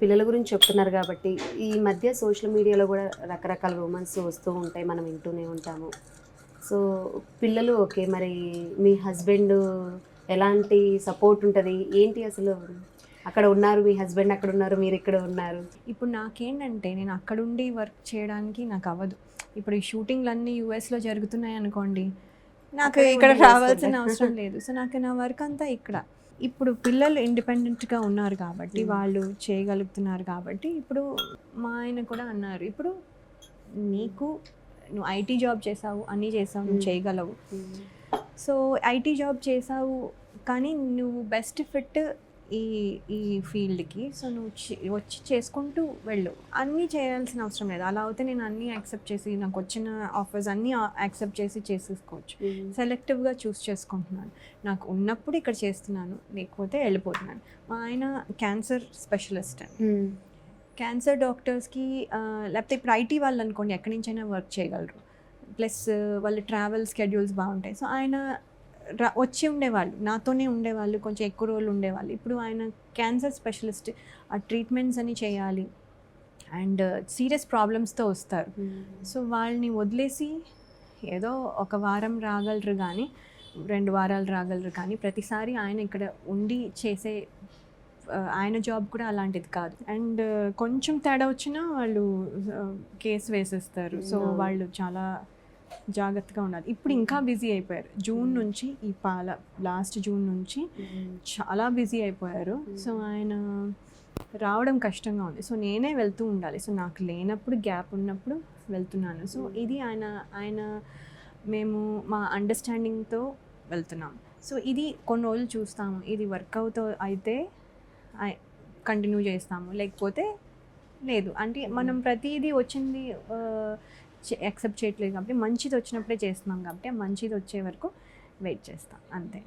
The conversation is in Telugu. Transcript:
పిల్లల గురించి చెప్తున్నారు కాబట్టి ఈ మధ్య సోషల్ మీడియాలో కూడా రకరకాల రూమర్స్ వస్తూ ఉంటాయి, మనం వింటూనే ఉంటాము. సో పిల్లలు ఓకే, మరి మీ హస్బెండ్ ఎలాంటి సపోర్ట్ ఉంటుంది ఏంటి అసలు? అక్కడ ఉన్నారు మీ హస్బెండ్, అక్కడ ఉన్నారు మీరు ఇక్కడ ఉన్నారు. ఇప్పుడు నాకేంటంటే నేను అక్కడుండి వర్క్ చేయడానికి నాకు అవ్వదు. ఇప్పుడు ఈ షూటింగ్లన్నీ యూఎస్లో జరుగుతున్నాయి అనుకోండి, నాకు అక్కడే ఇక్కడ ఉండి రావాల్సిన చేసుకుంటా. అవసరం లేదు. సో నాకు నా వర్క్ అంతా ఇక్కడ. ఇప్పుడు పిల్లలు ఇండిపెండెంట్గా ఉన్నారు కాబట్టి వాళ్ళు చేయగలుగుతున్నారు కాబట్టి ఇప్పుడు మా ఆయన కూడా అన్నారు, ఇప్పుడు నీకు నువ్వు ఐటీ జాబ్ చేసావు, అన్నీ చేసావు, నువ్వు చేయగలవు. సో ఐటీ జాబ్ చేసావు కానీ నువ్వు బెస్ట్ ఫిట్ ఈ ఈ ఫీల్డ్కి. సో నువ్వు వచ్చి చేసుకుంటూ వెళ్ళు, అన్నీ చేయాల్సిన అవసరం లేదు. అలా అయితే నేను అన్నీ యాక్సెప్ట్ చేసి నాకు వచ్చిన ఆఫర్స్ అన్నీ యాక్సెప్ట్ చేసి చేసేసుకోవచ్చు. సెలెక్టివ్గా చూస్ చేసుకుంటున్నాను. నాకు ఉన్నప్పుడు ఇక్కడ చేస్తున్నాను, లేకపోతే వెళ్ళిపోతున్నాను. మా ఆయన క్యాన్సర్ స్పెషలిస్ట్ అండి. క్యాన్సర్ డాక్టర్స్కి లేకపోతే ఇప్పుడు ఐటీ వాళ్ళు అనుకోండి ఎక్కడి నుంచైనా వర్క్ చేయగలరు, ప్లస్ వాళ్ళ ట్రావెల్ స్కెడ్యూల్స్ బాగుంటాయి. సో ఆయన వచ్చి ఉండేవాళ్ళు, నాతోనే ఉండేవాళ్ళు, కొంచెం ఎక్కువ రోజులు ఉండేవాళ్ళు. ఇప్పుడు ఆయన క్యాన్సర్ స్పెషలిస్ట్, ఆ ట్రీట్మెంట్స్ అని చేయాలి అండ్ సీరియస్ ప్రాబ్లమ్స్తో వస్తారు. సో వాళ్ళని వదిలేసి ఏదో ఒక వారం రాగలరు కానీ 2 వారాలు రాగలరు కానీ ప్రతిసారి ఆయన ఇక్కడ ఉండి చేసే ఆయన జాబ్ కూడా అలాంటిది కాదు. అండ్ కొంచెం తేడా వచ్చినా వాళ్ళు కేసు వేసేస్తారు. సో వాళ్ళు చాలా జాగ్రత్తగా ఉండాలి. ఇప్పుడు ఇంకా బిజీ అయిపోయారు. జూన్ నుంచి లాస్ట్ జూన్ నుంచి చాలా బిజీ అయిపోయారు. సో ఆయన రావడం కష్టంగా ఉంది. సో నేనే వెళ్తూ ఉండాలి. సో నాకు లేనప్పుడు గ్యాప్ ఉన్నప్పుడు వెళ్తున్నాను. సో ఇది ఆయన మేము మా అండర్స్టాండింగ్తో వెళ్తున్నాం. సో ఇది కొన్ని రోజులు చూస్తాము, ఇది వర్కౌట్ అయితే కంటిన్యూ చేస్తాము, లేకపోతే లేదు. అంటే మనం ప్రతిదీ వచ్చింది యాక్సెప్ట్ చేయట్లేదు కాబట్టి మంచిది వచ్చినప్పుడే చేస్తున్నాం కాబట్టి మంచిది వచ్చే వరకు వెయిట్ చేస్తాం అంతే.